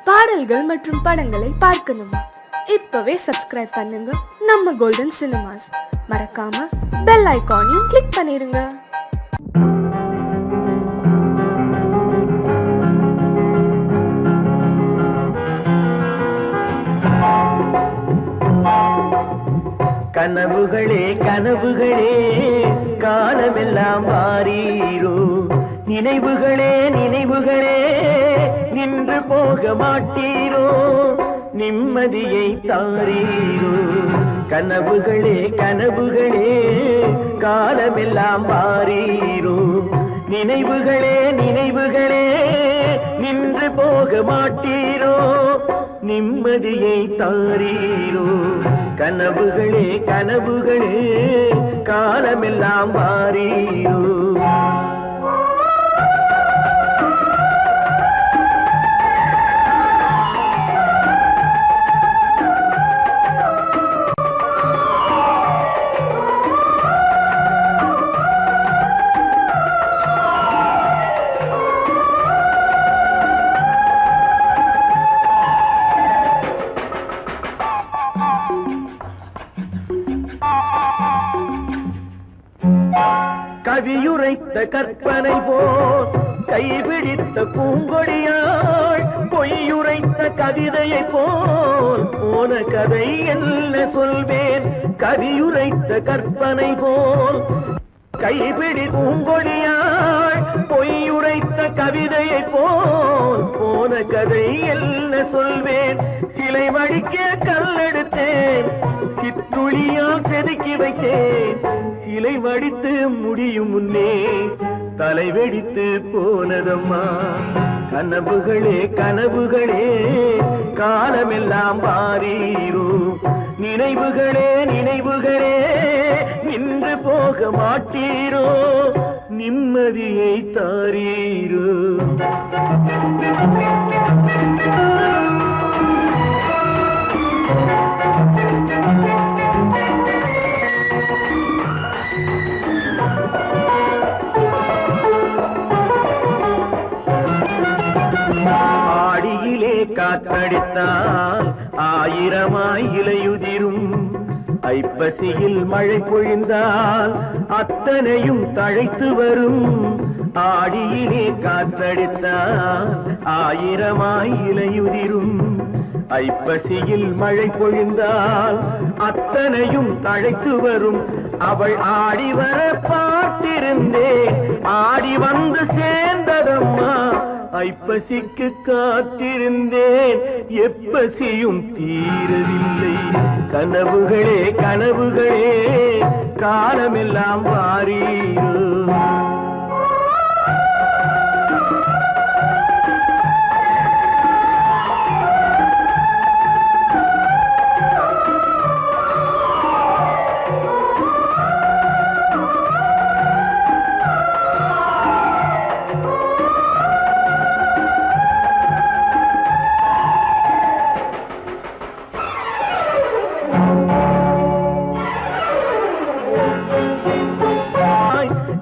பாடல்கள் மற்றும் படங்களை பார்க்கணுமா? இப்பவே சப்ஸ்கிரைப் பண்ணுங்க நம்ம கோல்டன் சினிமாஸ். மறக்காம பெல் ஐகானையும் கிளிக் பண்ணிருங்க. கனவுகளே கனவுகளே காலமெல்லாம் மாறீரோ, நினைவுகளே நினைவுகளே நின்று போக மாட்டீரோ, நிம்மதியை தாரீரோ. கனவுகளே கனவுகளே காலமெல்லாம் மாறீரோ, நினைவுகளே நினைவுகளே நின்று போக மாட்டீரோ, நிம்மதியை தாரீரோ. கனவுகளே கனவுகளே காலமெல்லாம் மாறீரோ. கவியுரைத்த கற்பனை போல் கைபிடித்த பூங்கொடியாள், பொய்யுரைத்த கவிதையை போல் போன கதை என்ன சொல்வேன். கவியுரைத்த கற்பனை போல் கைபிடி பூங்கொடியாள், பொய்யுரைத்த கவிதையை போல் போன கதை என்ன சொல்வேன். சிலை வடிக்க கல்லெடுத்தேன், சிற்றுளியால் செதுக்கி வைத்தேன், சிலை வடித்து முடியும் முன்னே தலை வெடித்து போனதம்மா. கனவுகளே கனவுகளே காலமெல்லாம் மாறீரோ, நினைவுகளே நினைவுகளே நின்று போக மாட்டீரோ, நிம்மதியை தாரீரோ. ஆடியிலே காற்றடித்தால் ஆயிரமாய் இலையுதிரும், ஐப்பசியில் மழை பொழிந்தால் அத்தனையும் தழைத்து வரும். ஆடியிலே காற்றடித்தால் ஆயிரமாய் இலையுதிரும், ஐப்பசியில் மழை பொழிந்தால் அத்தனையும் தழைத்து வரும். அவள் ஆடி வர பார்த்திருந்தேன், ஆடி வந்து சேர்ந்ததம்மா. ஐப்பசிக்கு காத்திருந்தேன், எப்பசியும் தீரவில்லை. கனவுகளே கனவுகளே காலமெல்லாம் மாறீரோ.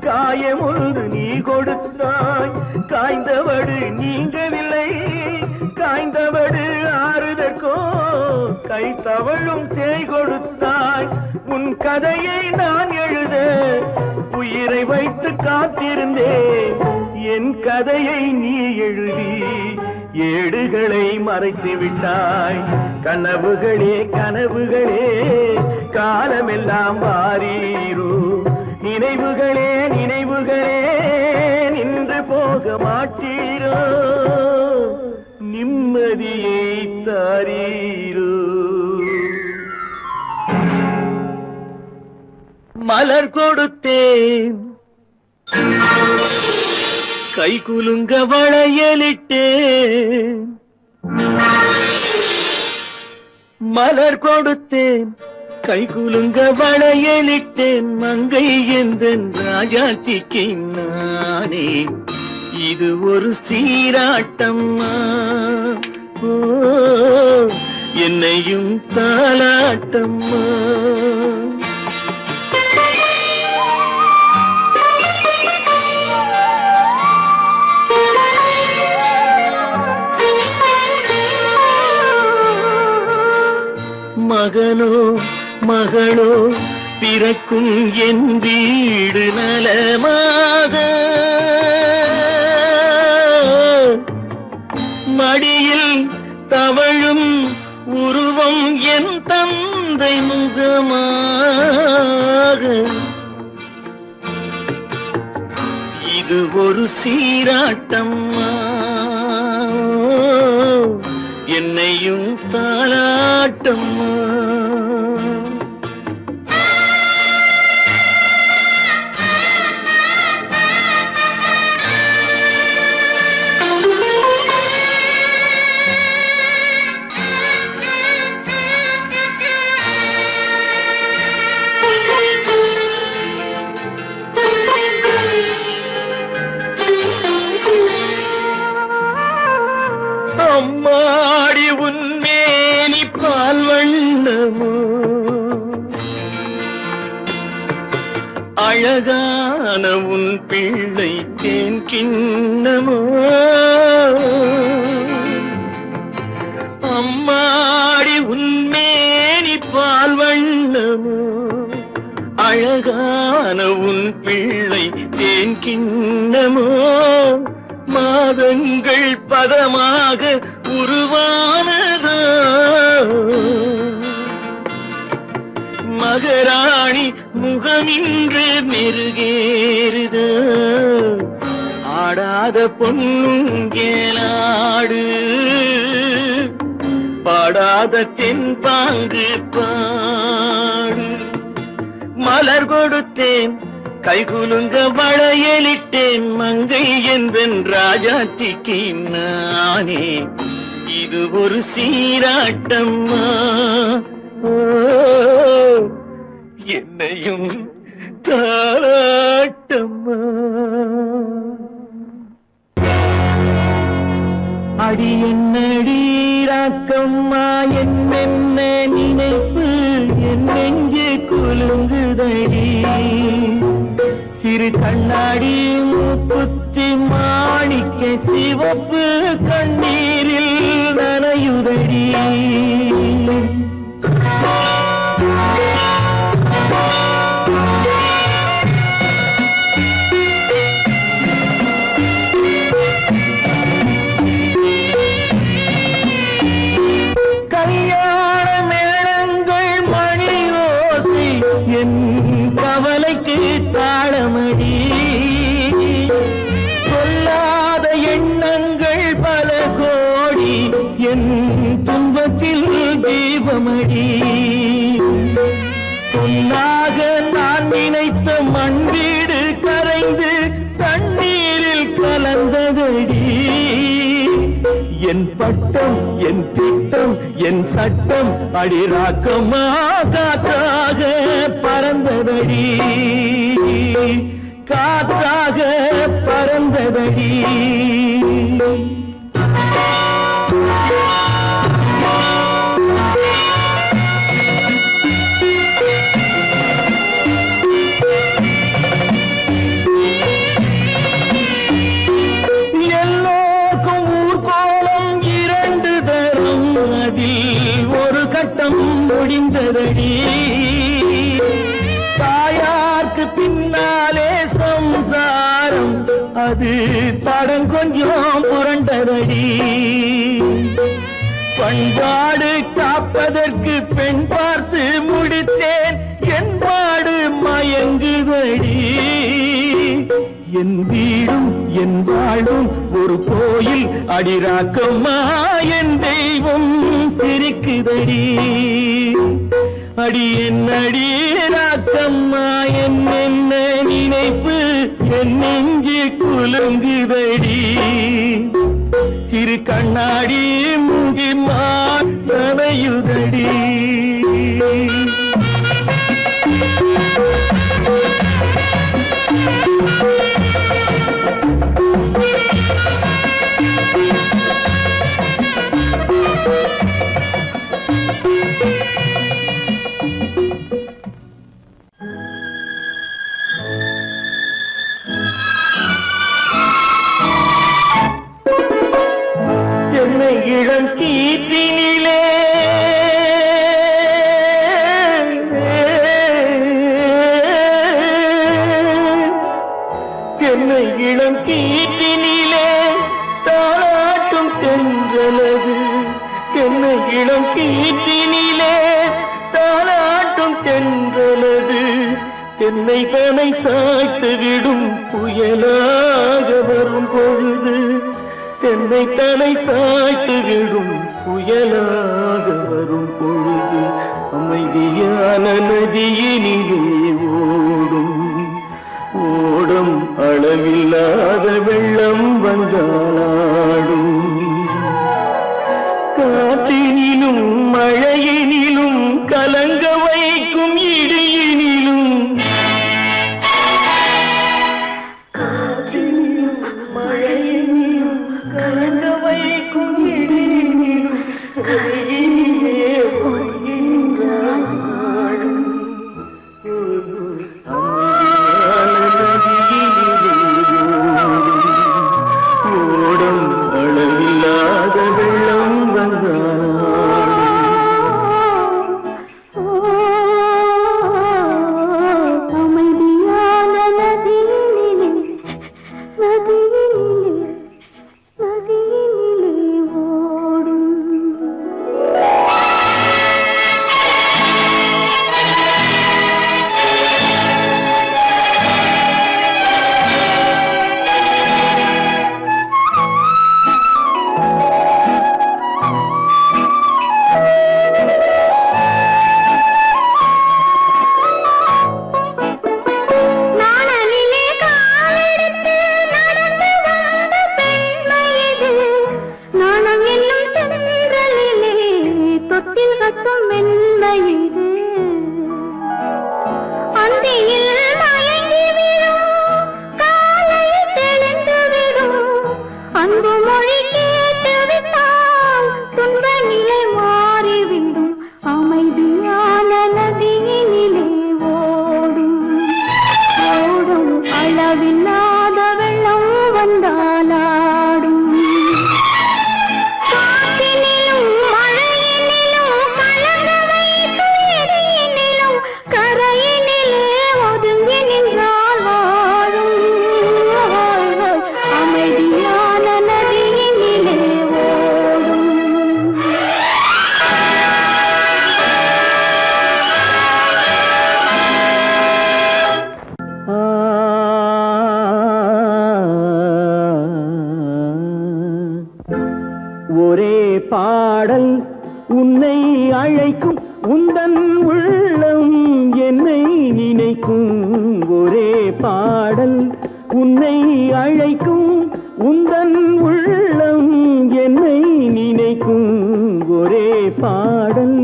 காயமொன்று நீ கொடுத்தாய், காய்ந்தவடு நீங்கவில்லை. காய்ந்தவடு ஆறுதற்கோ கை தவழும் சேய் கொடுத்தாய். உன் கதையை நான் எழுத உயிரை வைத்து காத்திருந்தேன், என் கதையை நீ எழுதி ஏடுகளை மறைத்து விட்டாய். கனவுகளே கனவுகளே காலமெல்லாம் மாறீரோ, நினைவுகளே நினைவுகளே நின்று போக மாட்டீரோ, நிம்மதியை தாரீரோ. மலர் கொடுத்தேன், கை குலுங்க வளையலிட்டேன். மலர் கொடுத்தேன், கை குலுங்க வளையலிட்டேன். மங்கை எந்தன் ராஜாத்திக்கு நானே, இது ஒரு சீராட்டம்மா. ஓ என்னையும் தாலாட்டம்மா. மகனோ மகளோ பிறக்கும் என் வீடு நலமாக, மடியில் தவழும் உருவம் என் தந்தை முகமாக. இது ஒரு சீராட்டம்மா, என்னையும் தாலாட்டம்மா. அம்மாடி உன்மேனி பால் வண்ணமோ, அழகான உன் பிள்ளை தேன் கிண்ணமோ. அம்மாடி உன்மேனி பால் வண்ணமோ, அழகான உன் பிள்ளை தேன் கிண்ணமோ. மாதங்கள் பதமாக உருவானதோ, மகராணி முகமின்று மெருகேறுதோ. ஆடாத பொன்னுங்கேலாடு, பாடாத தென்பாங்கு பாடு. மலர் கொடுத்தேன் கைகுலுங்க வளையலிட்டேன் மங்கை எந்தன் ராஜாத்திக்கு நானே. இது ஒரு சீராட்டம்மா, என்னையும் தாராட்டம்மா. அடி என்னடி ராக்கம்மா, என்னென்ன நினைப்பு என் நெஞ்சு குலுங்குதடி. சிறு கண்ணாடி மூக்குத்தி மாணிக்க சிவப்பு கண்ணீரில் நனையுதடி. கல்யாண மேளங்கள் மணி ஓசை என் கவலைக்கு தாளமடி. சொல்லாத எண்ணங்கள் பல கோடி என் துன்பத்தில் தீபமடி. பொன்னாக நான் நினைத்த மண் வீடு கரைந்து தண்ணீரில் கலந்ததடி. என் பட்டம் என் திட்டம் என் சட்டம் அடிராக்கமா காற்றாக பறந்ததடி, காற்றாக பறந்ததடி. ஒரு கட்டம் முடிந்ததடி. தாயார்க்கு பின்னாலே சம்சாரம் அது தடம் கொஞ்சம் புரண்டதடி. பண்பாடு காப்பதற்கு பெண் பார்த்து முடித்தேன், என் பாடு மயங்குதடி. என் வீடும் என் வாழும் ஒரு கோயில் அடிராக்கம்மா, என் தெய்வம் சிரிக்குதடி. அடி என் அடிராக்கம்மா, என்ன நினைப்பு என் நெஞ்சு குலுங்குதடி. சிறு கண்ணாடி மூங்கி மானையுதடி. இளம் கீற்றினிலே கீற்றினிலே தாளாட்டும் தென்றலது தென்னை இளம் கீற்றினிலே தாளாட்டும் தென்றலது தென்னை தனை சாய்த்து விடும் புயலாக வரும் பொழுது தென்னை தனை சாய்த்து விடும் புயலாக வரும் பொழுது அமைதியான நதியினிலே ஓடும் ஓடும் அளவில்லாத வெள்ளம் வந்தாடும் காற்றினிலும் மழையினிலும் கலங்க வைக்கும் இடியினிலும் காற்றினிலும் மழையினிலும் கலங்க வைக்கும் இடியினிலும் கையிலே ஒதுங்கின்றான் நாடும். ஓடும் அளவில்லாத வெள்ளம் வந்தாடும். அமைதியான நதியினிலே ஓடும். நாணலிலே காலெடுத்து நடந்து வந்த பெண்மை இது. நாணம் என்னும் தென்றலிலே தொட்டில் கட்டும் மென்மை இது. அந்தியில் மயங்கி விடும் காலையில் தெளிந்து விடும் அன்பு மொழி கேட்டு விட்டால் துன்ப நிலை மாறிவிடும். அமைதியான நதியினிலே ஓடும் ஓடும் அளவில்லாத வெள்ளம் வந்தாலாடும். காற்றினிலும் மழையினிலும் கலங்க வைக்கும் இடியினிலும் கரையினிலே ஒதுங்கி நின்றால் வாழும். அமைதியான நதியினிலே ஓடும். ஒரே பாடல் உன்னை அழைக்கும் உந்தன் உள்ளம் என்னை நினைக்கும். ஒரே பாடல் உன்னை அழைக்கும் உந்தன் உள்ளம் என்னை நினைக்கும். ஒரே பாடல்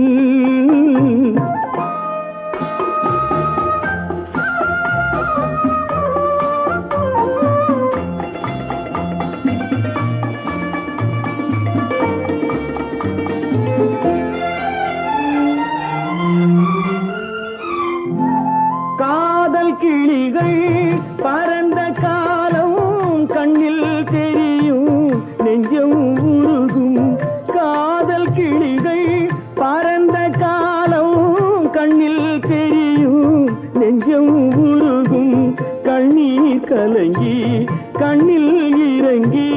காதல் கிளிகள் பறந்த காலம் கண்ணில் தெரியும் நெஞ்சம் உருகும். காதல் கிளிகள் பறந்த காலம் கண்ணில் தெரியும் நெஞ்சம் உருகும். கண்ணீர் கலங்கி கண்ணில் இறங்கி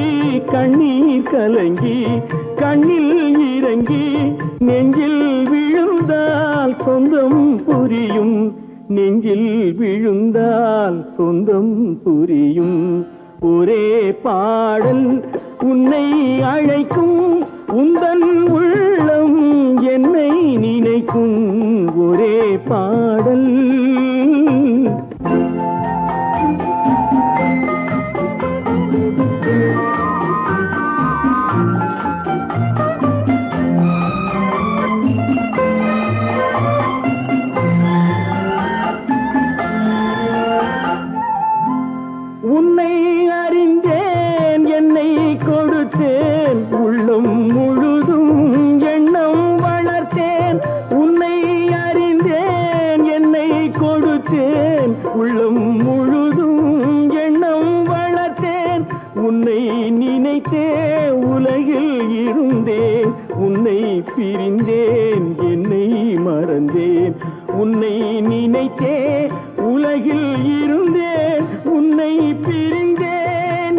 கண்ணீர் கலங்கி கண்ணில் இறங்கி நெஞ்சில் விழுந்தால் சொந்தம் புரியும். நெஞ்சில் விழுந்தால் சொந்தம் புரியும். ஒரே பாடல் உன்னை அழைக்கும் உந்தன் உள்ளம் என்னை நினைக்கும். ஒரே பாடல் உன்னை அறிந்தேன் என்னை கொடுத்தேன் உள்ளம் முழுதும் எண்ணம் வளர்த்தேன். உன்னை அறிந்தேன் என்னை கொடுத்தேன் உள்ளம் முழுதும் எண்ணம் வளர்த்தேன். உன்னை நினைத்தே உலகில் இருந்தேன் உன்னை பிரிந்தேன் என்னை மறந்தேன். உன்னை நினைத்தே உலகில் இருந்தேன் உன்னை பிரிந்தேன்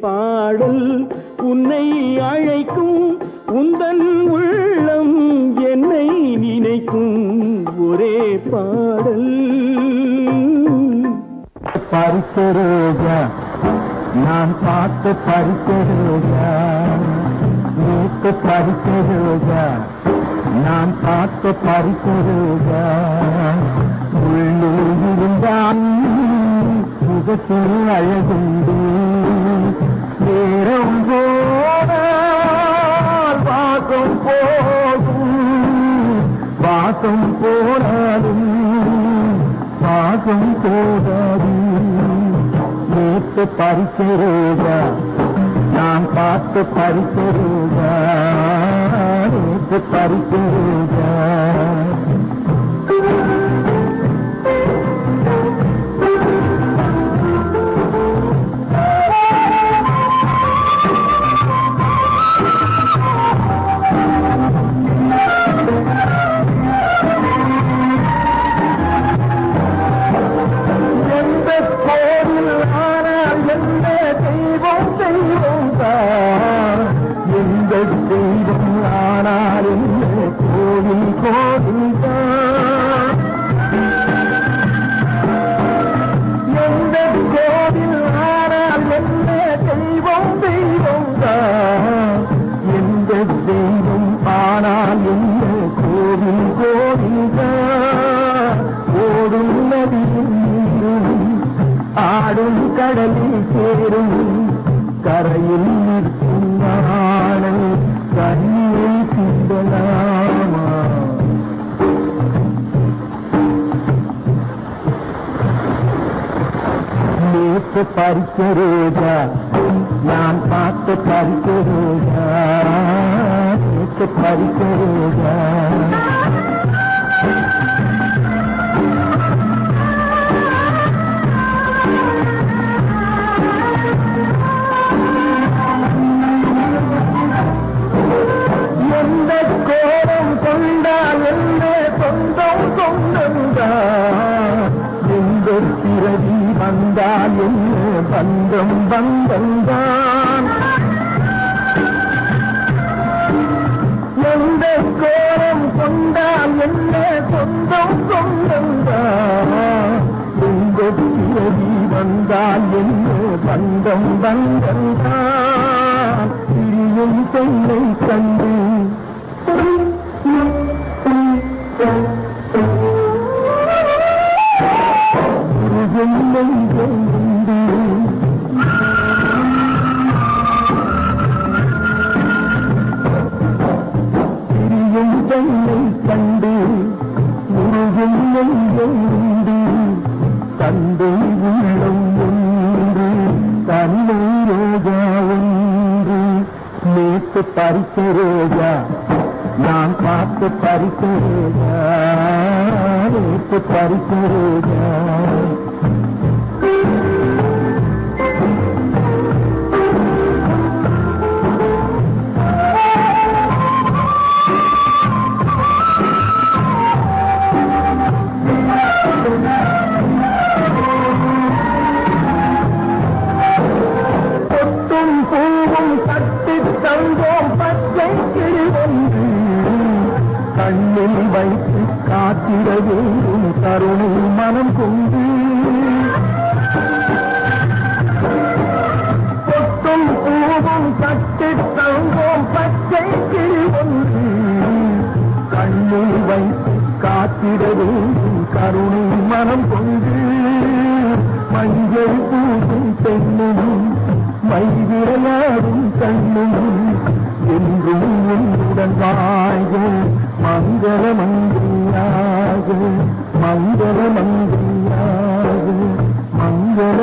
பாடல் உன்னை அழைக்கும் உந்தன் உள்ளம் என்னை நினைக்கும் ஒரே பாடல். பறித்த ரோஜா நான் பார்த்த பறித்த ரோஜா, நேற்று பறித்த ரோஜா நான் பார்த்த பறித்த ரோஜா, உள்ளூர் இருந்தான் முகத்தில் அழகுண்டு, நேரம் போனால் வாசம் போகும், வாசம் போனாலும் வாசம் போதாது. நேற்று பறித்த ரோஜா நான் பார்த்து பறித்த ரோஜா, நேற்று பறித்த ரோஜா. ஆடும் கடலில் சேரும் கரையில் நிற்கும் நாணல் கண்ணியை சிந்தலாமா. நேற்று பறித்த ரோஜா நான் பார்த்த பறித்த ரோஜா, நேற்று பறித்த ரோஜா. கோலம் கொண்டால் என்ன சொந்தம் சொந்தந்தான், எந்த பிறவி வந்தால் என்ன பந்தம் பந்தந்தான். எந்த கோலம் கொண்டால் என்ன சொந்தம் சொந்தந்தான், எந்த பிறவி வந்தால் என்ன பந்தம் பந்தந்தான். பிரியும் பெண்ணை கண்டு பிரியும் பெண்ணை கண்டு முருகும் நெஞ்சொன்று, தந்தை உள்ளம் ஒன்று தன்னை ரோஜா ஒன்று. நேற்று பறித்த ரோஜா நான் பார்த்து பறித்த ரோஜா, நேற்று பறித்த ரோஜா. பொட்டும் பூவும் தட்டி தங்கோம் பச்சை கிளி ஒன்று, கண்ணில் வைத்து காத்திட வேண்டும் கருணை மனம் கொண்டு. பொட்டும் பூவும் தட்டி தங்கோம் பச்சை கிளி ஒன்று, கண்ணில் வைத்து காத்திட வேண்டும் கருணை மனம் கொண்டு. மஞ்சள் பூசும் பெண்ணும் மை விளையாடும் கண்ணும் என்றும் உன்னுடன் வாழ்க மங்கள மந்திரியாக, மங்கள மந்திரியாக, மங்கள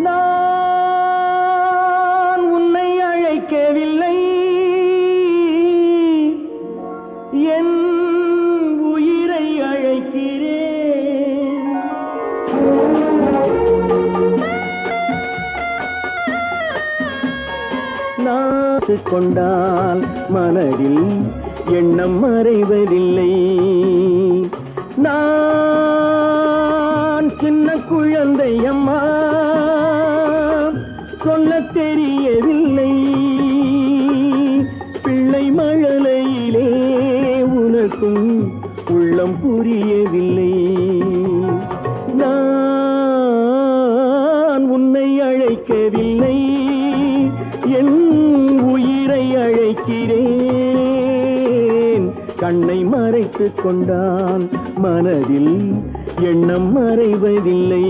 நான் உன்னை அழைக்கவில்லை, என் உயிரை அழைக்கிறேன். நாட்டு கொண்டால் மனதில் எண்ணம் மறைவதில்லை. நான் சின்ன குழந்தை அம்மா, சொல்லத் தெரியவில்லை. பிள்ளை மழலையிலே உனக்கும் உள்ளம் புரியவில்லை. நான் உன்னை அழைக்கவில்லை, என் உயிரை அழைக்கிறேன். கண்ணை மறைத்துக் கொண்டால் மனதில் எண்ணம் மறைவதில்லை.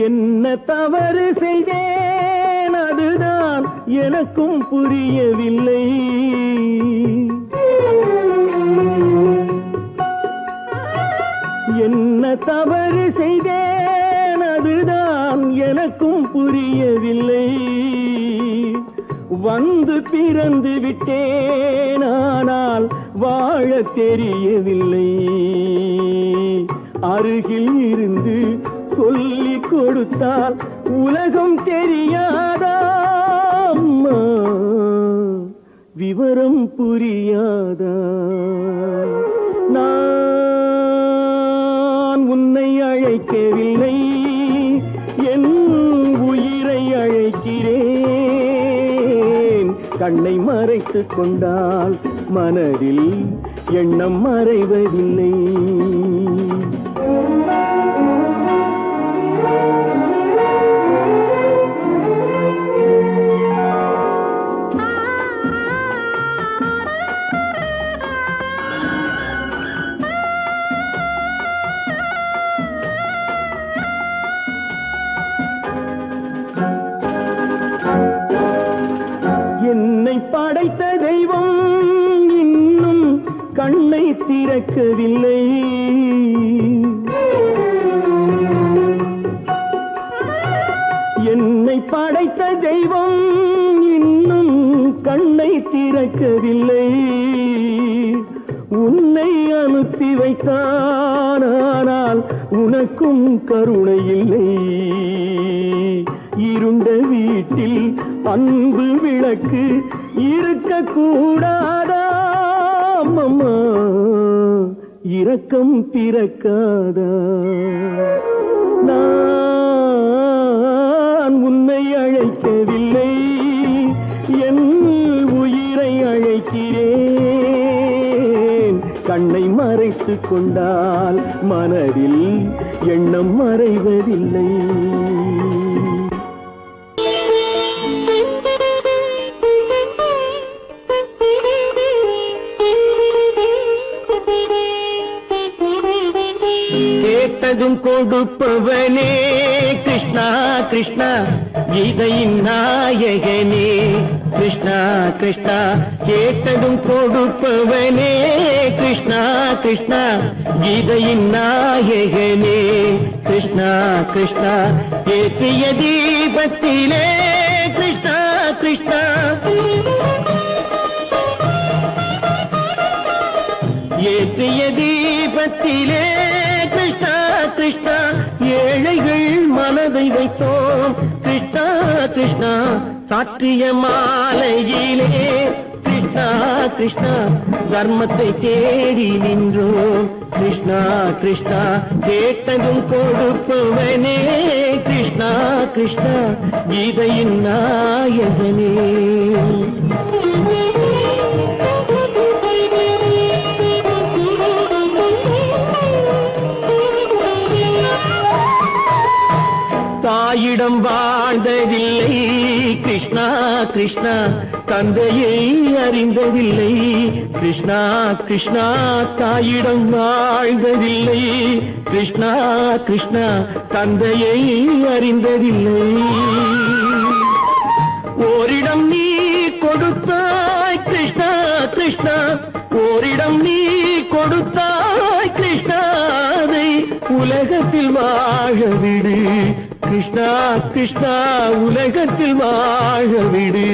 என்ன தவறு செய்தேன், அதுதான் எனக்கும் புரியவில்லை. என்ன தவறு செய்தேன், அதுதான் எனக்கும் புரியவில்லை. வந்து பிறந்து விட்டேன், ஆனால் வாழ தெரியவில்லை. அருகில் இருந்து சொல்லிக் கொடுத்தால் உலகம் தெரியாதா அம்மா, விவரம் புரியாதா? நான் உன்னை அழைக்கவில்லை, என் உயிரை அழைக்கிறேன். கண்ணை மறைத்துக் கொண்டால் மனதில் எண்ணம் மறைவதில்லை. படைத்த தெய்வம் இன்னும் கண்ணை திறக்கவில்லை. என்னை படைத்த தெய்வம் இன்னும் கண்ணை திறக்கவில்லை. உன்னை அனுப்பி வைத்தான், ஆனால் உனக்கும் கருணை இல்லை. இருண்ட வீட்டில் அன்பு விளக்கு இருக்க கூடாதா அம்மா, இரக்கம் பிறக்காதா? நான் உன்னை அழைக்கவில்லை, என் உயிரை அழைக்கிறேன். கண்ணை மறைத்துக் கொண்டால் மனதில் எண்ணம் மறைவதில்லை. கேட்டதும் கொடுப்பவனே கிருஷ்ணா கிருஷ்ணா, கீதையின் நாயகனே கிருஷ்ணா கிருஷ்ணா. கேட்டதும் கொடுப்பவனே கிருஷ்ணா கிருஷ்ணா, கீதையின் நாயகனே கிருஷ்ணா கிருஷ்ணா. ஏற்றிய தீபத்திலே கிருஷ்ணா கிருஷ்ணா, ஏற்றிய தீபத்திலே கிருஷ்ணா கிருஷ்ணா. ஏழைகள் மனதை வைத்தோம் கிருஷ்ணா கிருஷ்ணா. சாற்றிய மாலையிலே கிருஷ்ணா கிருஷ்ணா, தர்மத்தை தேடி நின்றோம் கிருஷ்ணா கிருஷ்ணா. கேட்டதும் கொடுப்பவனே கிருஷ்ணா கிருஷ்ணா, கீதையின் நாயகனே. தாயிடம் வாழ்ந்ததில்லை கிருஷ்ணா கிருஷ்ணா, தந்தையை அறிந்ததில்லை கிருஷ்ணா கிருஷ்ணா. தாயிடம் வாழ்ந்ததில்லை கிருஷ்ணா கிருஷ்ணா, தந்தையை அறிந்ததில்லை. ஓரிடம் நீ கொடுத்தாய் கிருஷ்ணா கிருஷ்ணா, ஓரிடம் நீ கொடுத்தாய் கிருஷ்ணா. அதை உலகத்தில் வாழ விடு கிருஷ்ணா கிருஷ்ணா உலகத்தில் வாழ விடு.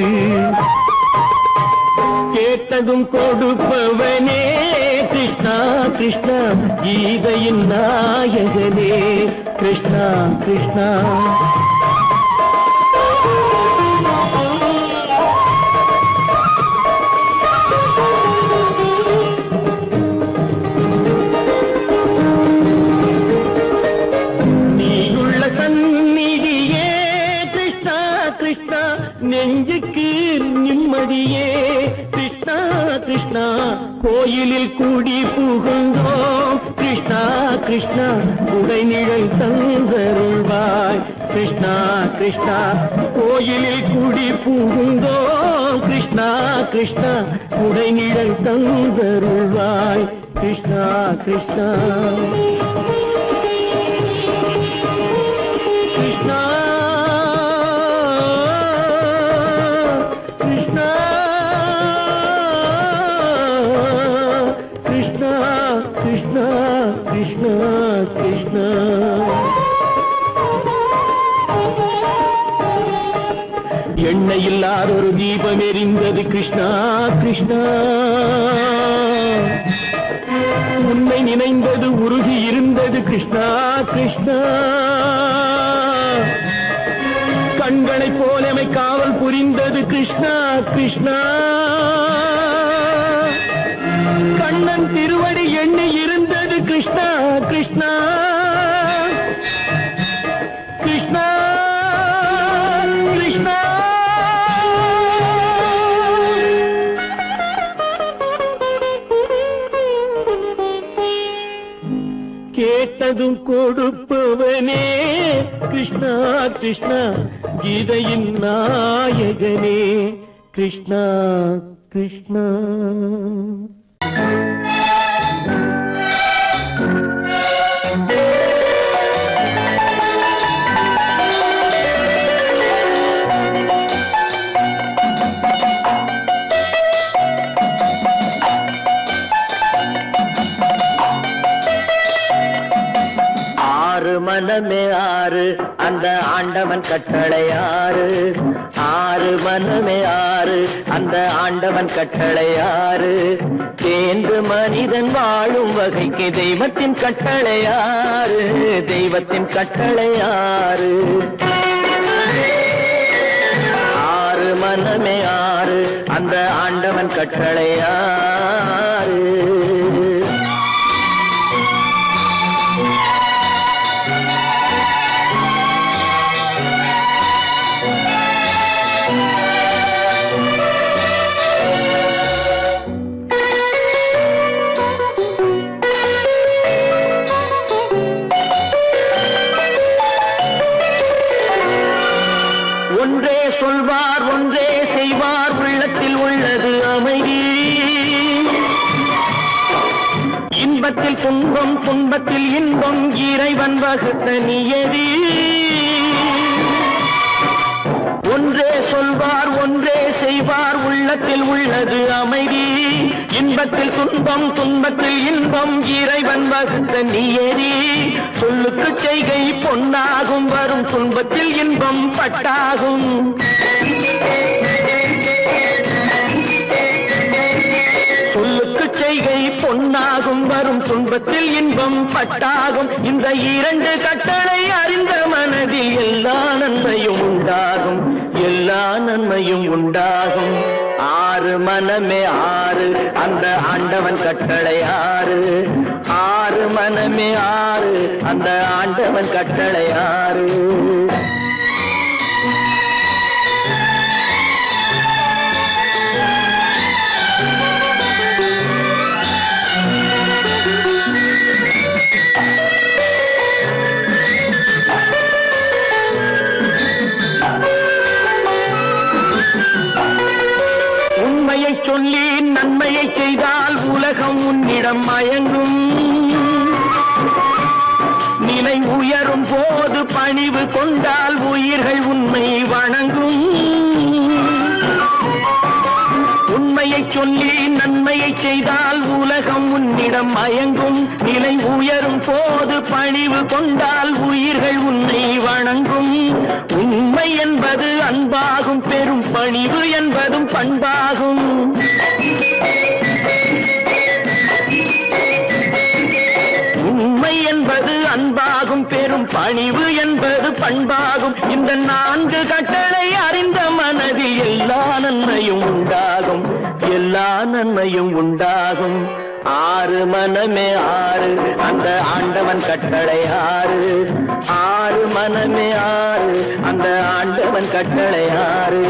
கேட்டதும் கொடுப்பவனே கிருஷ்ணா கிருஷ்ணா கீதையின் நாயகனே கிருஷ்ணா கிருஷ்ணா. நெஞ்சுக்கு நிம்மதியே கிருஷ்ணா கிருஷ்ணா கோயிலில் கூடி புகுந்தோம் கிருஷ்ணா கிருஷ்ணா உடைநிழல் தந்தருள்வாய் கிருஷ்ணா கிருஷ்ணா கோயிலில் கூடி புகுந்தோம் கிருஷ்ணா கிருஷ்ணா உடைநிழல் தந்தருள்வாய் கிருஷ்ணா கிருஷ்ணா. கிருஷ்ணா கிருஷ்ணா கிருஷ்ணா கிருஷ்ணா. எண்ணெய் இல்லாத ஒரு தீபம் எரிந்தது கிருஷ்ணா கிருஷ்ணா. உன்னை நினைந்தது உருகி இருந்தது கிருஷ்ணா கிருஷ்ணா. கண்களை போலமை காவல் புரிந்தது கிருஷ்ணா கிருஷ்ணா. கண்ணன் திருவடி எண்ணி இருந்தது கிருஷ்ணா கிருஷ்ணா கிருஷ்ணா கிருஷ்ணா. கேட்டதும் கொடுப்பவனே கிருஷ்ணா கிருஷ்ணா கீதையின் நாயகனே கிருஷ்ணா கிருஷ்ணா. மனமே ஆறு அந்த ஆண்டவன் கட்டளை ஆறு. ஆறு மனமே ஆறு அந்த ஆண்டவன் கட்டளை ஆறு. தேர்ந்து மனிதன் வாழும் வகைக்கு தெய்வத்தின் கட்டளை ஆறு. தெய்வத்தின் கட்டளை ஆறு. ஆறு மனமே ஆறு அந்த ஆண்டவன் கட்டளை ஆறு. ஒன்றே சொல்வார் ஒன்றே செய்வார் உள்ளத்தில் உள்ளது அமைதி. இன்பத்தில் துன்பம் துன்பத்தில் இன்பம் இறைவன் வகுத்த நியதி. ஒன்றே சொல்வார் ஒன்றே செய்வார் உள்ளத்தில் உள்ளது அமைதி. இன்பத்தில் துன்பம் துன்பத்தில் இன்பம் இறைவன் வகுத்த நியதி. சொல்லுக்கு செய்கை பொன்னாகும் வரும் துன்பத்தில் இன்பம் பட்டாகும். சொல்லுக்கு செய்கை பொன்னாகும் வரும் துன்பத்தில் இன்பம் பட்டாகும். இந்த இரண்டு கட்டளை அறிந்த மனதில் எல்லா நன்மையும் உண்டாகும். எல்லா நன்மையும் உண்டாகும். ஆறு மனமே ஆறு அந்த ஆண்டவன் கட்டளை ஆறு. ஆறு மனமே ஆறு அந்த ஆண்டவன் கட்டளை ஆறு. உண்மையை சொல்லி நன்மையை செய்தால் உலகம் உன்னிடம் மயங்கும். நிலை உயரும் போது பணிவு கொண்டால் உயிர்கள் உன்னை வணங்கும். உண்மையை சொல்லி நன்மையை செய்தால் உலகம் உன்னிடம் மயங்கும் நிலை உயரும் போது பணிவு கொண்டால் உயிர்கள் உன்னை வணங்கும் உண்மை என்பது அன்பாகும் பெரும் பணிவு என்பதும் பண்பாகும் உண்மை என்பது அன்பாகும் பெரும் பணிவு என்பது பண்பாகும் இந்த 4 கட்டளை அறிந்த மனதில் எல்லா நன்மையும் உண்டாகும் எல்லா நன்மையும் உண்டாகும் 6 மனமே 6 அந்த ஆண்டவன் கட்டளை 6 மனமே 6 அந்த ஆண்டவன் கட்டளை 6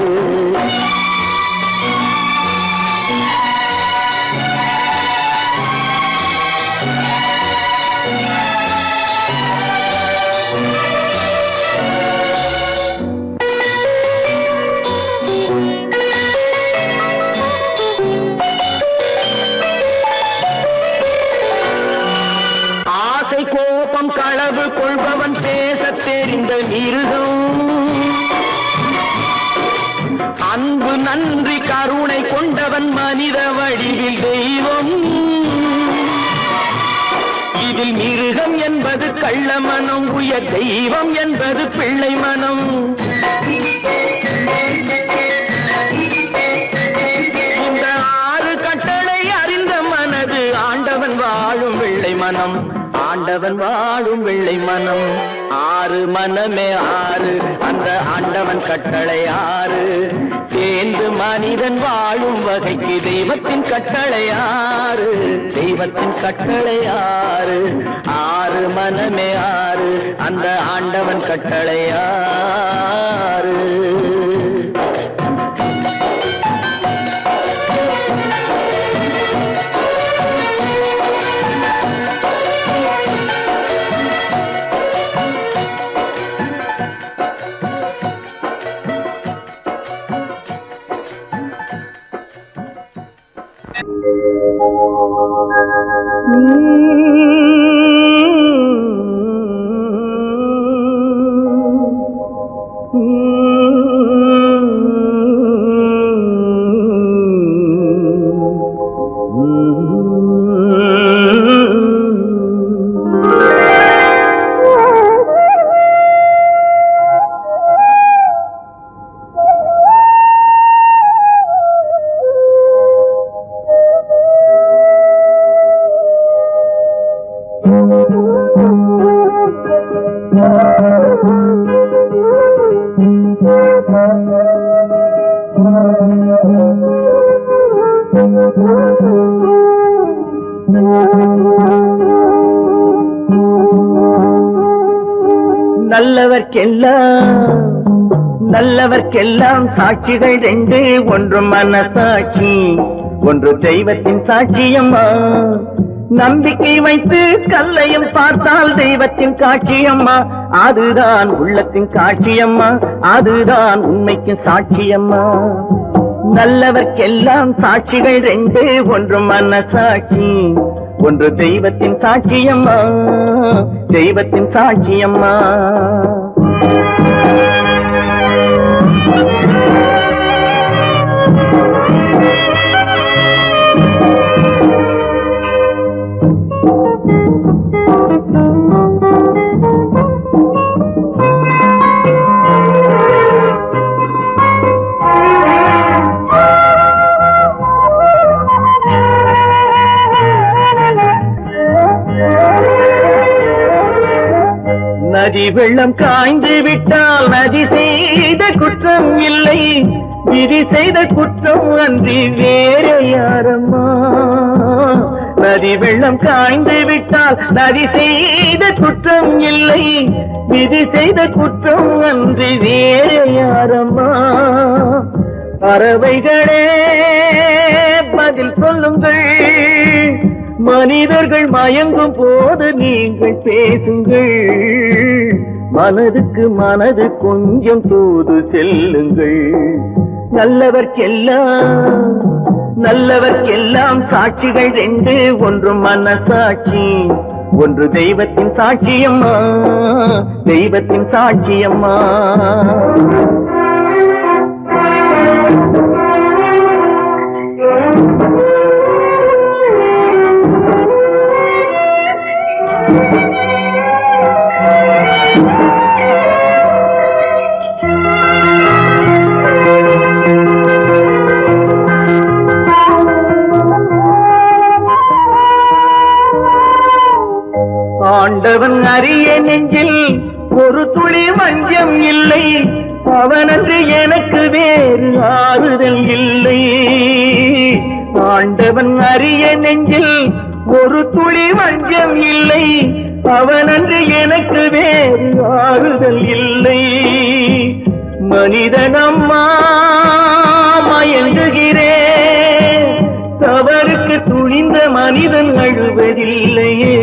கோபம் களவு கொள்பவன் பேசத் தெரிந்த மிருகம் அன்பு நன்றி கருணை கொண்டவன் மனித வடிவில் தெய்வம் இதில் மிருகம் என்பது கள்ள மனம் உயர் தெய்வம் என்பது பிள்ளை மனம் இந்த 6 கட்டளை அறிந்த மனது ஆண்டவன் வாழும் வெள்ளை மனம் ஆண்டவன் வாழும் வெள்ளை மனம் 6 மனமே 6 அந்த ஆண்டவன் கட்டளை 6 தேர்ந்து மனிதன் வாழும் வகைக்கு தெய்வத்தின் கட்டளை 6 தெய்வத்தின் கட்டளை 6 மனமே 6 அந்த ஆண்டவன் கட்டளை 6 நல்லவர்க்கெல்லாம் சாட்சிகள் 2 ஒன்று மனசாட்சி ஒன்று தெய்வத்தின் சாட்சியம்மா நம்பிக்கை வைத்து கல்லையும் பார்த்தால் தெய்வத்தின் காட்சியம்மா அதுதான் உள்ளத்தின் காட்சியம்மா அதுதான் உண்மைக்கு சாட்சியம்மா நல்லவர்க்கெல்லாம் சாட்சிகள் 2 ஒன்று மனசாட்சி ஒன்று தெய்வத்தின் சாட்சியம்மா தெய்வத்தின் சாட்சியம்மா நதி வெள்ளம் காய்ந்து விட்டால் நதி செய்த குற்றம் இல்லை விதி செய்த குற்றம் அன்றி வேற யாரம்மா நதி வெள்ளம் காய்ந்து விட்டால் நதி செய்த குற்றம் இல்லை விதி செய்த குற்றம் அன்றி வேற யாரம்மா பறவைகளே பதில் சொல்லுங்கள் மனிதர்கள் மயங்கும் போது நீங்கள் பேசுங்கள் மனதுக்கு மனது கொஞ்சம் தூது செல்லுங்கள் நல்லவர்க்கெல்லாம் சாட்சிகள் 2 ஒன்று மனசாட்சி ஒன்று தெய்வத்தின் சாட்சியம்மா தெய்வத்தின் சாட்சியம்மா அறிய நெஞ்சில் ஒரு துளி வஞ்சம் இல்லை, அவனன்று எனக்கு வேறு ஆறுதல் இல்லை. ஆண்டவன் அறிய நெஞ்சில் ஒரு துளி வஞ்சம் இல்லை, அவனன்று எனக்கு வேறு ஆறுதல் இல்லை. மனிதனம்மா மயங்குகிறேன், தவறுக்கு துணிந்த மனிதன் அழுவதில்லையே,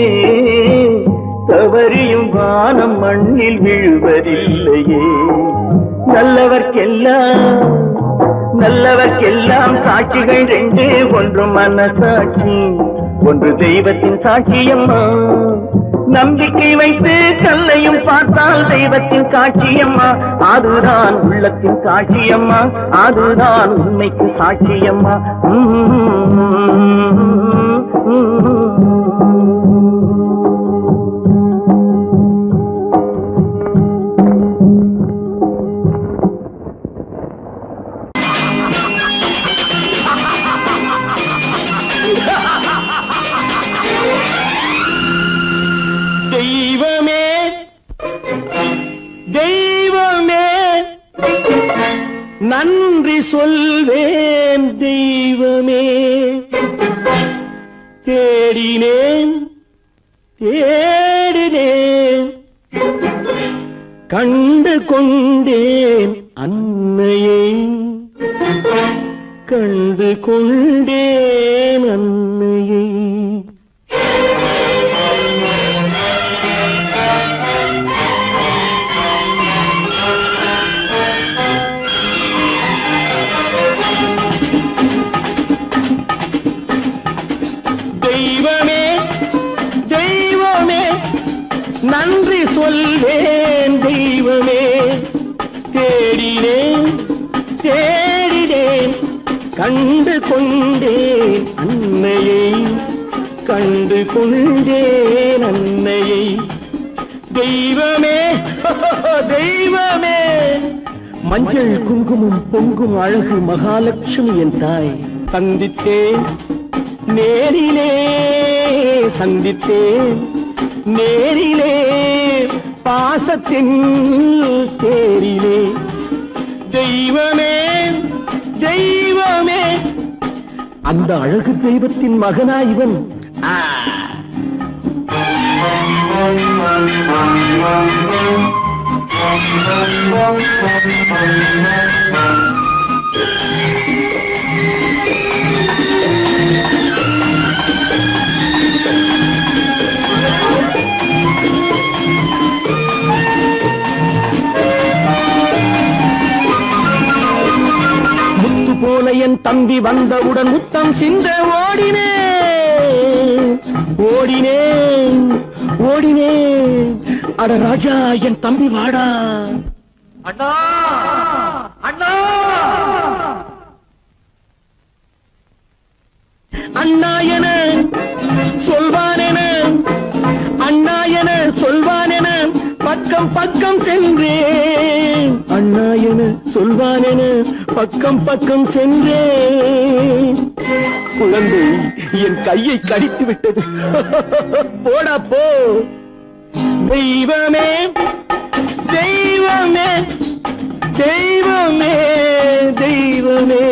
தவறியும் வானம் மண்ணில் விழுவதில்லையே. நல்லவர்க்கெல்லாம் சாட்சிகள் ரெண்டு, ஒன்று மனசாட்சி, ஒன்று தெய்வத்தின் சாட்சியம்மா. நம்பிக்கை வைத்து கல்லையும் பார்த்தால் தெய்வத்தின் சாட்சியம்மா, அதுதான் உள்ளத்தின் சாட்சியம்மா, அதுதான் உண்மைக்கு சாட்சியம்மா. தெய்வமே தெய்வமே நன்றி சொல்வேன் தெய்வமே. தேடினேன் தேடினேன் கண்டு கொண்டேன் அன்னையை, கண்டு கொண்டேன் அன்னையை. தெய்வமே தெய்வமே நன்றி சொல்வேன் தெய்வமே. தேடினேன் தேடினேன் கண்டு கொண்டேன் அன்னையை, கண்டு கொண்டேன் அன்னையை. தெய்வமே தெய்வமே மஞ்சள் குங்குமம் பொங்கும் அழகு மகாலட்சுமி என் தாய். சந்தித்தேன் நேரிலே, சந்தித்தேன் நேரிலே, பாசத்தின் தேரிலே. தெய்வமே தெய்வமே அந்த அழகு தெய்வத்தின் மகனா இவன். முத்து போல என் தம்பி வந்தவுடன் முத்தம் சிந்த ஓடினேன் ஓடினேன் ஓடினேன். அட ராஜா என் தம்பி வாடா. அண்ணா அண்ணா அண்ணா என சொல்வானென, அண்ணா என சொல்வானென பக்கம் பக்கம் சென்றேன். அண்ணா என சொல்வானென பக்கம் பக்கம் சென்றேன். குழந்தை என் கையை கடித்து விட்டது. போடா போ. தெய்வமே தெய்வமே தெய்வமே தெய்வமே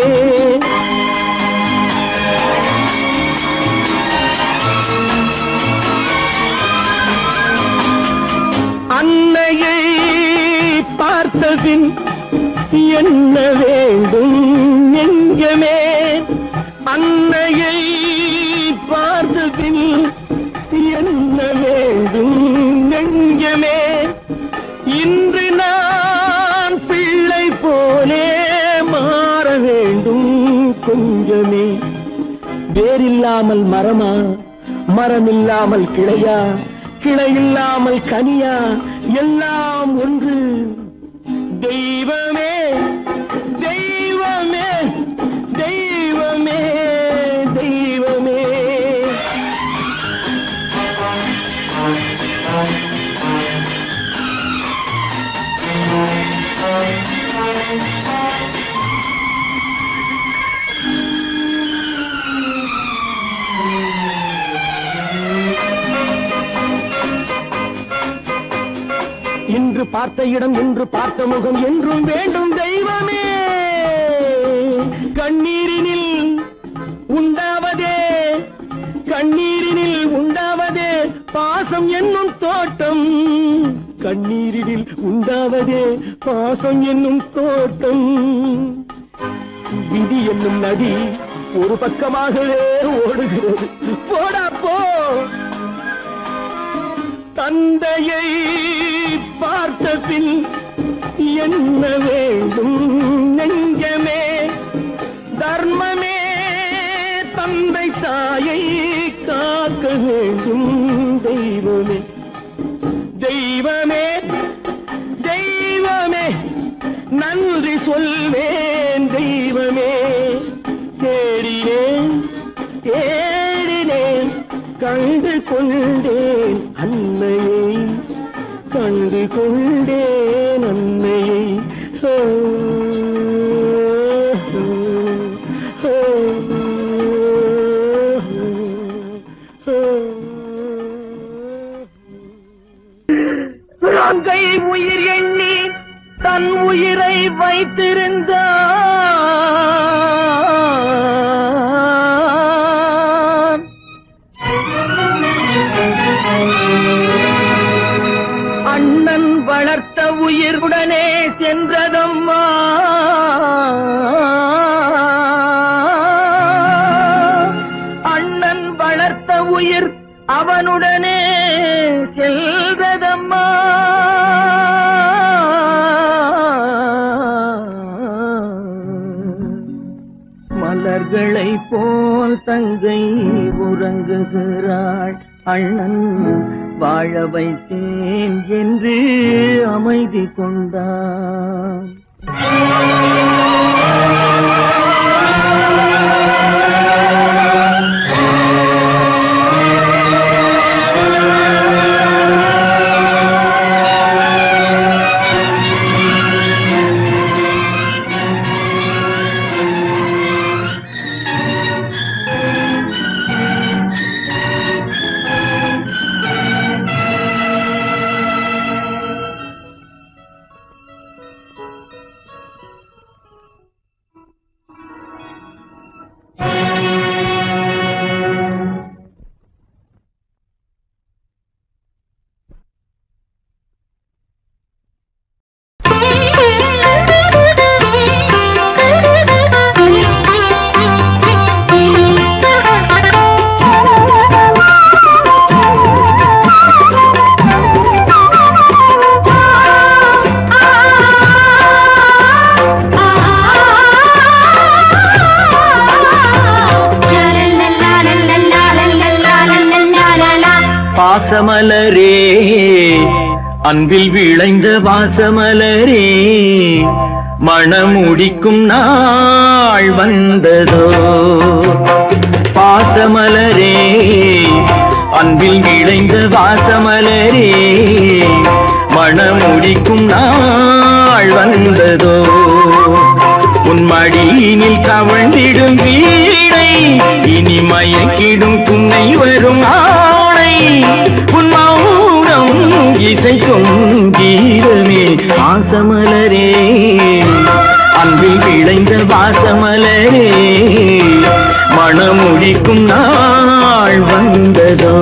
அன்னையை பார்த்தபின் என்ன வேண்டும் நெஞ்சமே, அன்னையை பார்த்தபின் என்ன வேண்டும் நெஞ்சமே. இன்று நான் பிள்ளை போலே மாற வேண்டும் கொஞ்சமே. வேரில்லாமல் மரமா, மரமில்லாமல் கிளையா, கிளையில்லாமல் கனியா, எல்லாம் ஒன்று. தெய்வமே தெய்வமே தெய்வமே தெய்வமே. பார்த்த இடம் என்று பார்த்த முகம் என்றும் வேண்டும் தெய்வமே. கண்ணீரினில் உண்டாவதே கண்ணீரினில் உண்டாவதே பாசம் என்னும் தோட்டம். கண்ணீரினில் உண்டாவதே பாசம் என்னும் தோட்டம். விதி என்னும் நதி ஒரு பக்கமாகவே ஓடுகிறது. போடா போ. தந்தையை பார்த்த பின் என்ன வேண்டும் நெஞ்சமே? தர்மமே தந்தை தாயை காக்க வேண்டும் தெய்வமே. தெய்வமே தெய்வமே நன்றி சொல்வேன் தெய்வமே. தேடினேன் தேடினேன் கண்டு கொண்டேன் அன்னையை, கண்டு கொண்டேன் அன்னையை. கை உயிர் எண்ணி தன் உயிரை வைத்திருந்தான். அண்ணன் வளர்த்த உயிர் உடனே சென்றதம்மா. அண்ணன் வளர்த்த உயிர் அவனுடனே செல்வதம்மா. மலர்களை போல் தங்கை உறங்குகிறாள். அண்ணன் வாழ வைத்தேன் என்று அமைதி கொண்டான். வாசமலரே அன்பில் விளைந்த வாசமலரே மணமுடிக்கும் நாள் வந்ததோ. பாசமலரே அன்பில் விளைந்த வாசமலரே மணமுடிக்கும் நாள் வந்ததோ. உன் மடியினில் கவழ்ந்திடும் வீணை இனி மயக்கிடும் துணை வரும் ஆணை. உன் மௌனம் இசைக்கும் கீதமே வாசமலரே அன்பில் விளைந்த வாசமலரே மணமுடிக்கும் நாள் வந்ததோ.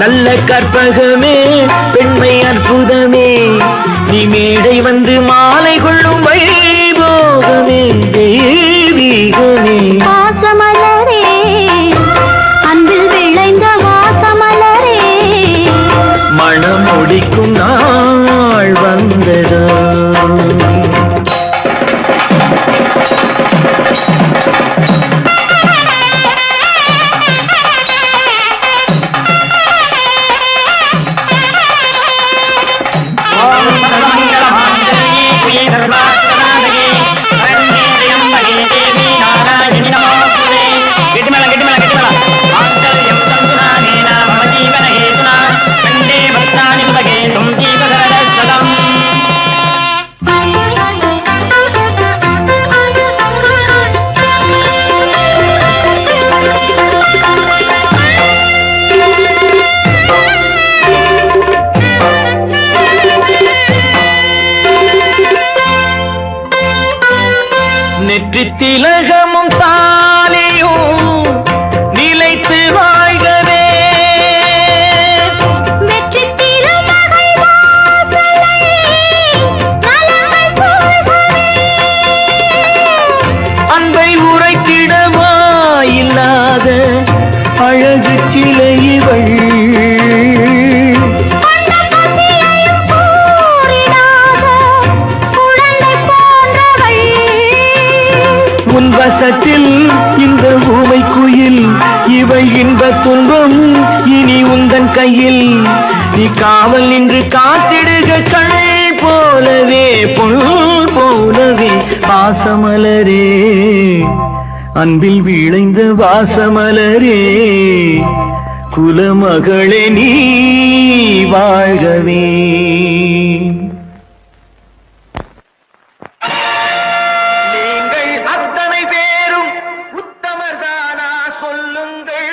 நல்ல கற்பகமே பெண்மை அற்புதமே நீ மேடை வந்து மாலை கொள்ளும் வைபோகமே தெய்வீகமே வாசமலரே அன்பில் விளைந்த வாசமலரே மனம் முடிக்கும் நாள் வந்ததோ நெற்றி திலகமும் தாலியும் நிலைத்து வாழ்கவே வெற்றி திருமகள் வாசலை நலமை சூழ்கவே அன்பை உரைத்திடவா இல்லாத அழகு சிலை இவள் கொண்ட பசியையும் கூறிடாத குழந்தை போன்றவள் உன் வசத்தில் இந்த ஊமை குயில் இவை இன்ப துன்பம் இனி உந்தன் கையில் நீ காவல் நின்று காத்திடுக கண் போலவே பொன் போலவே பாசமலரே அன்பில் விளைந்த வாசமலரே குலமகளே நீ வாழ்கவே நீங்கள் அத்தனை பேரும் உத்தமர்தானா சொல்லுங்கள்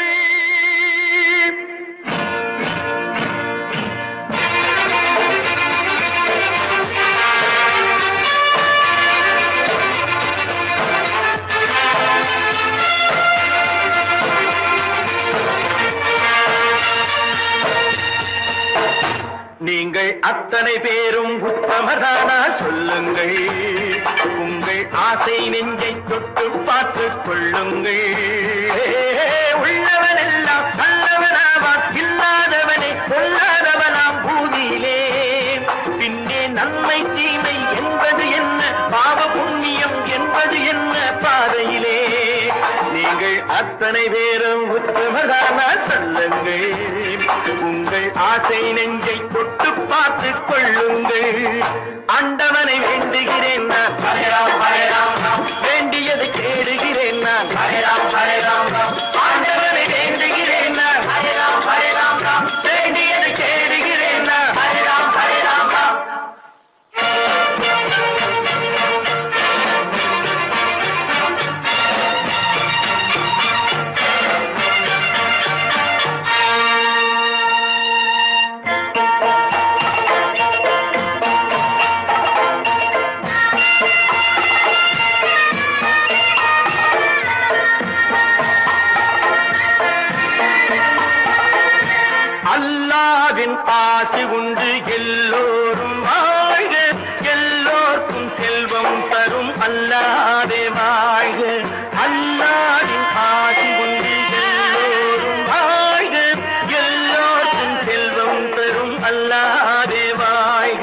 நீங்கள் அத்தனை பேரும் உத்தமதானா சொல்லுங்கள் உங்கள் ஆசை நெஞ்சை தொட்டு பார்த்துக் கொள்ளுங்கள் உள்ளவனெல்லாம் நல்லவனாவான் இல்லாதவனை கொல்லாதவனாம் பூமியிலே பின்னே நன்மை தீமை என்பது என்ன பாவ புண்ணியம் என்பது என்ன பாதையிலே நீங்கள் அத்தனை பேரும் உத்தமதானா சொல்லுங்கள் உங்கள் ஆசை நெஞ்சை தொட்டு பார்த்துக் கொள்ளுங்கள் ஆண்டவனை வேண்டுகிறேன் நான் வேண்டியது கேடுகிறேன் நான் ஆண்டவனை வேண்டுகிறேன் நான் வேண்டியது கேடுகிறேன் நான் அல்லாவின் ஆசி உண்டு எல்லோரும் வாழ்க எல்லோர்க்கும் செல்வம் தரும் அல்லாவே வாழ்க அல்லாவின் ஆசி உண்டு எல்லோரும் வாழ்க எல்லோர்க்கும் செல்வம் தரும் அல்லாவே வாழ்க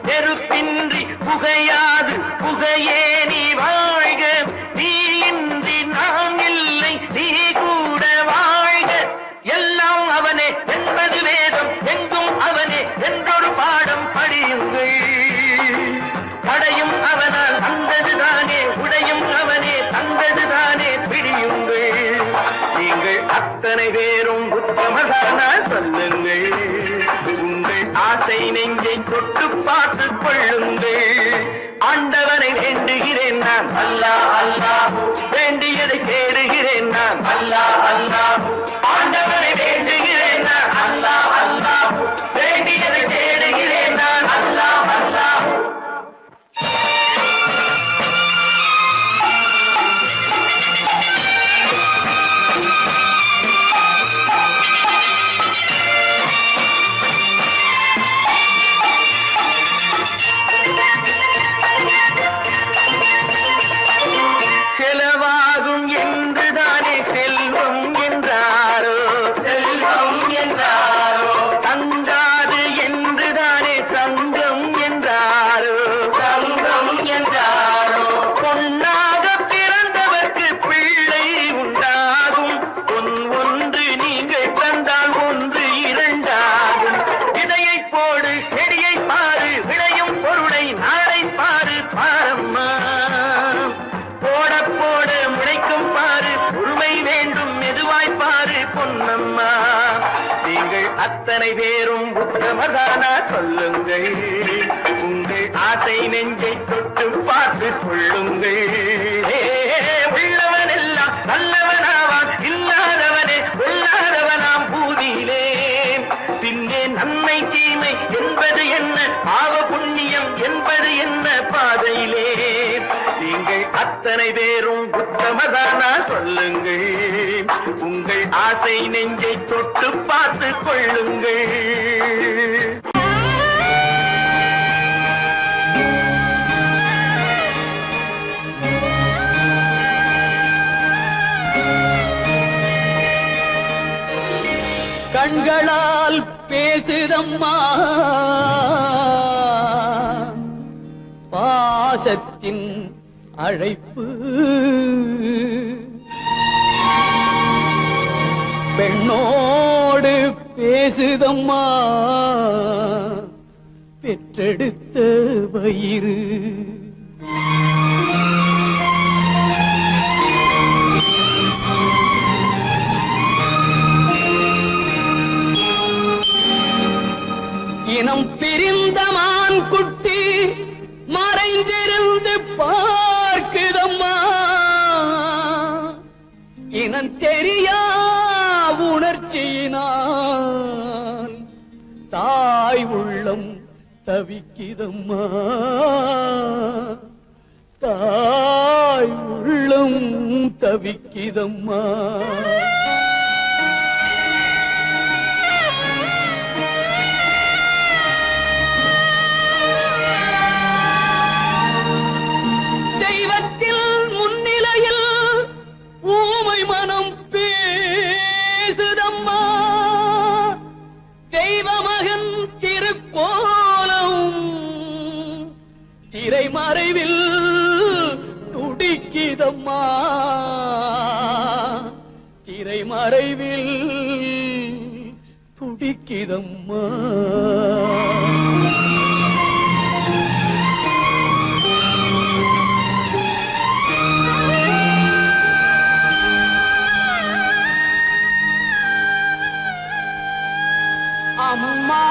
நெருப்பின்றி புகையாது புகையே நீ வாழ்க நீ இன்றி நான் இல்லை நீ கூட வாழ்க எல்லாம் அவனே என்பது வேதம் எங்கும் அவனே என்றொரு பாடம் படியுங்கள் படையும் அவனால் வந்ததுதானே உடையும் அவனே தந்ததுதானே பிடியுங்கள் நீங்கள் அத்தனை பேரும் உத்தமதானா சொல்லுங்கள் உங்கள் ஆசை நெஞ்சை தொட்டு பார்த்துக் கொள்ளுங்கள் ஆண்டவனை வேண்டுகிறேன் நான் அல்லாஹ் அல்லாஹ் வேண்டியதை கேடுகிறேன் நான் அல்லாஹ் அல்லாஹ் ஆண்டவனை வேண்டுகிறேன் நான் அல்லாஹ் அல்லாஹ் வேண்டியதை தேடுகிறேன் நான் அல்லாஹ் அல்லாஹ் அத்தனை பேரும் உத்தமதானா சொல்லுங்கள். உங்கள் ஆசை நெஞ்சை தொட்டு பார்த்து கொள்ளுங்கள். உள்ளவன் எல்லாம் நல்லவனாவான், இல்லாதவனே கொல்லாதவனாம் பூதியிலே. பின்னே நன்மை தீமை என்பது என்ன, பாவ புண்ணியம் என்பது என்ன பாதையிலே. நீங்கள் அத்தனை பேரும் உத்தமதானா சொல்லுங்கள். உங்கள் ஆசை நெஞ்சை தொட்டு பார்த்து கொள்ளுங்கள். கண்களால் பேசுதம்மா பாசத்தின் அழைப்பு, பெண்ணோடு பேசுதம்மா பெற்றெடுத்த வயிறு. இனம் பிரிந்த மான் குட்டி மறைந்திருந்து பார்க்குதம்மா, இனம் தெரியா உணர்ச்சியினால் தாய் உள்ளம் தவிக்குதம்மா, தாய் உள்ளம் தவிக்குதம்மா. மறைவில் துடிக்குதம்மா, திரை மறைவில் துடிக்குதம்மா. அம்மா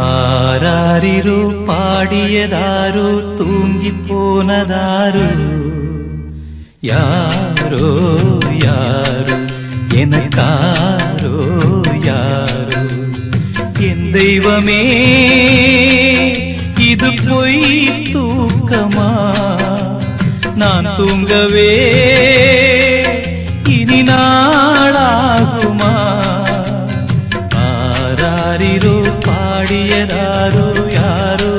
ஆராரிரோ பாடியதாரோ தூங்கி போனதாரோ, யாரோ யாரோ எனக்காரோ யாரோ. என் தெய்வமே இது பொய் தூக்கமா, நான் தூங்கவே இனி நாளாகுமா. ஆராரிரோ பாடியதாரோ யாரோ.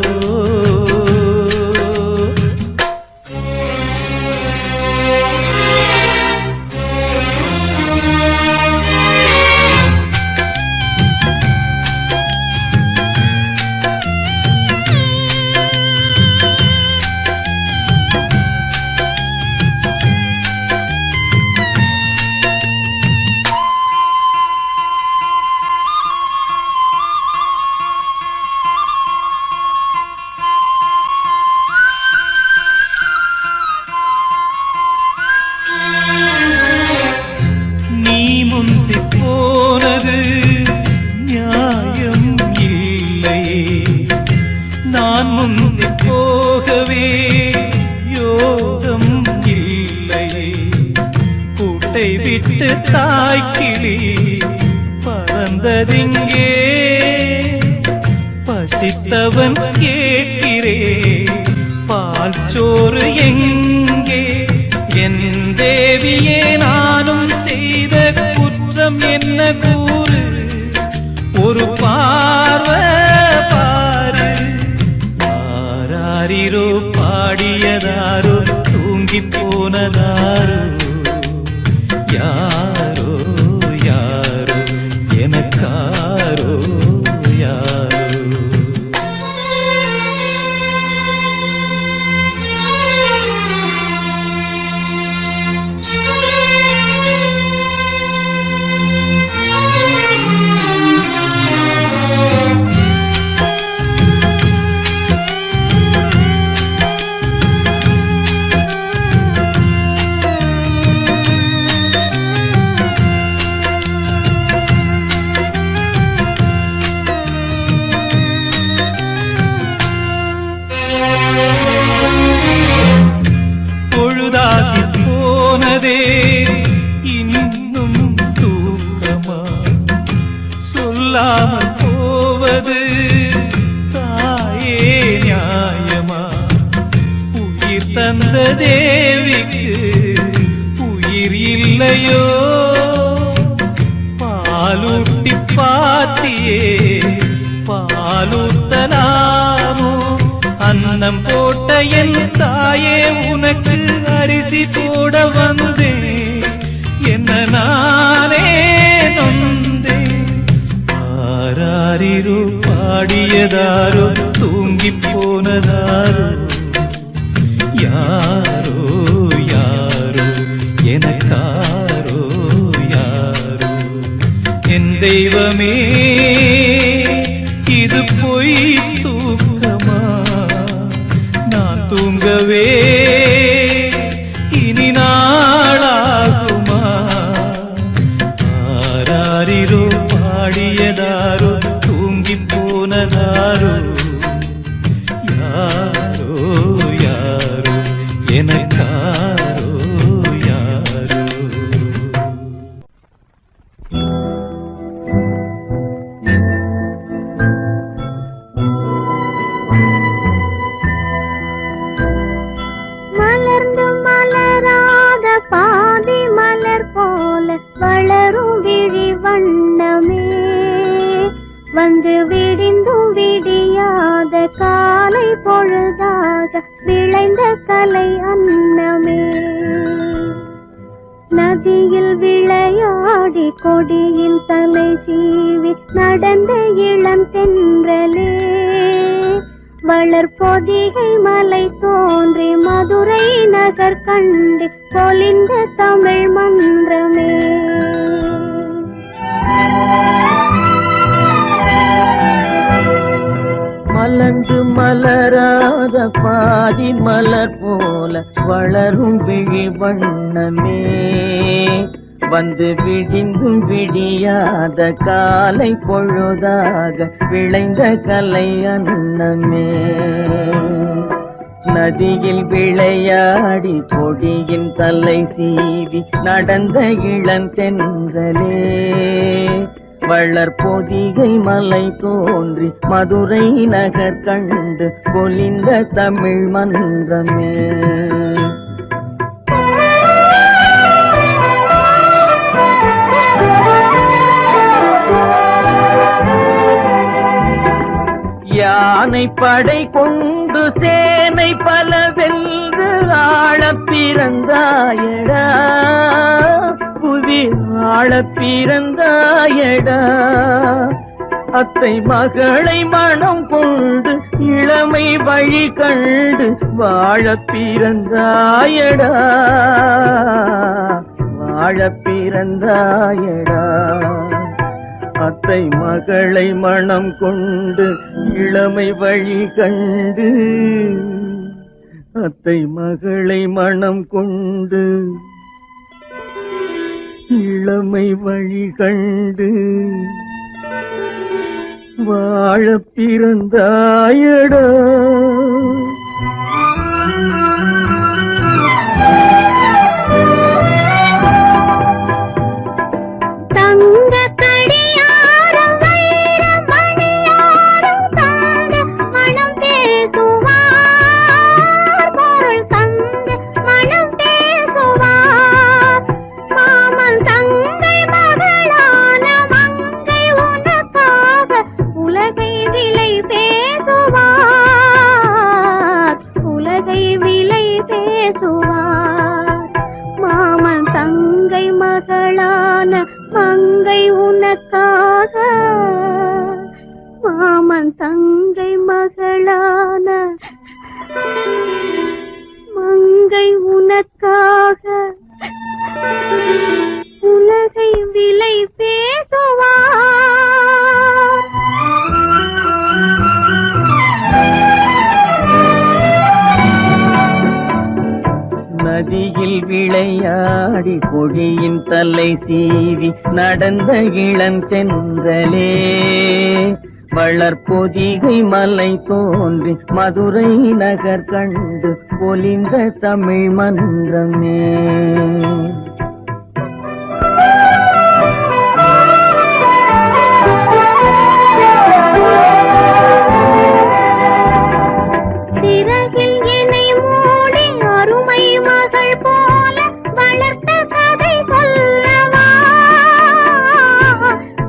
விட்டு தாய்க்கிளி பறந்ததிங்கே, பசி பசித்தவன் கேட்கிறே பால் சோறு எங்கே என் தேவியே நானும் செய்த குற்றம் என்ன கூறு ஒரு பார்வை பாரு ஆராரிரோ பாடியதாரோ தூங்கி போனதாரோ யாரோ யாரோ எனக்காரோ யாரோ பொழுதாகி போனதே இன்னும் தூக்கமா சொல்லாமல் போவது தாயே நியாயமா உயிர் தந்த தேவிக்கு உயிர் இல்லையோ பாலூட்டி பாத்தியே பாலூத்தலாமோ அன்னம் போட்ட என் தாயே உனக்கு அரிசி போட வந்தேன் என்ன நானே நொந்தேன் ஆராரிரோ பாடியதாரோ தூங்கி போனதாரோ யாரோ யாரோ எனக்காரோ யாரோ என் தெய்வமே இது பொய் தூக்கமா நான் தூங்கவே இனி நாளாகுமா ஆராரிரோ பாடியதாரோ தூங்கி போனதாரோ யாரோ யாரோ எனக்காரோ யாரோ மலர்ந்து மலராத பாதி மலர் போல வளரும் விழி வண்ணமே வந்து விடிந்தும் விடியாத காலை பொழுதாக விளைந்த கலை அன்னமே நதியில் விளையாடி கொடியின் தலை சீவி நடந்த இளம் தென்றலே வளர்பொதிகை மலை தோன்றி மதுரை நகர் கண்டு பொலிந்த தமிழ் மன்றமே மலர்ந்து மலராத பாதி மலர் போல வளரும் விழி வண்ணமே வந்து விடிந்தும் விடியாத காலை பொழுதாக விளைந்த கலை அன்னமே நதியில் விளையாடி கொடியின் தலை சீவி நடந்த இளந்தென்றலே வளர்பொதிகை மலை தோன்றி மதுரை நகர் கண்டு பொலிந்த தமிழ் மன்றமே யானை படை கொண்டு சேனை பல வென்று ஆளப் பிறந்தாயடா புவி ஆளப் பிறந்தாயடா அத்தை மகளை மனம் கொண்டு இளமை வழி கண்டு வாழப் பிறந்தாயடா வாழப் பிறந்தாயடா அத்தை மகளை மனம் கொண்டு இளமை வழி கண்டு அத்தை மகளை மனம் கொண்டு இளமை வழி கண்டு வாழப் பிறந்தாயடா தங்க கடியாரம் வைர மணியாரம் தாண்ட கொடியில் விளையாடி கொடியின் தலை சீவி நடந்த இளந்தென்றலே வளர்பொதிகை மலை தோன்றி மதுரை நகர் கண்டு பொலிந்த தமிழ் மன்றமே. சிறகில் என்னை மூடி அருமை மகள் போல வளர்த்த கதை சொல்லவா,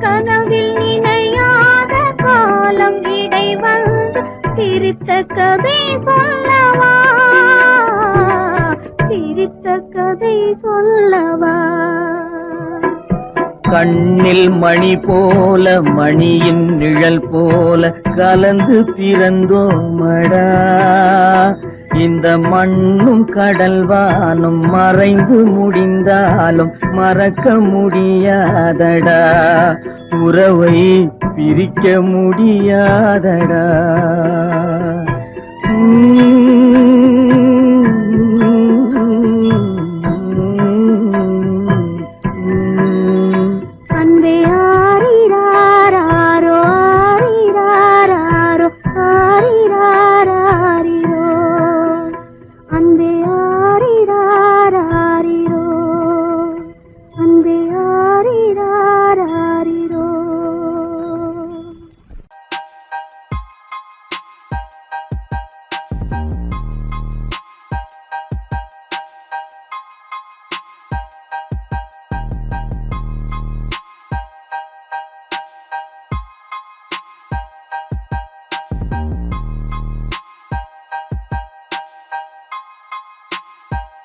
கனவில் நினையாத காலம் இடை வந்து பிரித்த கதை சொல்லவா, பிரித்த கதை சொல்லவா. கண்ணில் மணி போல மணியின் நிழல் போல கலந்து பிறந்தோமடா, இந்த மண்ணும் கடல்வானும் மறைந்து முடிந்தாலும் மறக்க முடியாதடா, உறவை பிரிக்க முடியாதடா.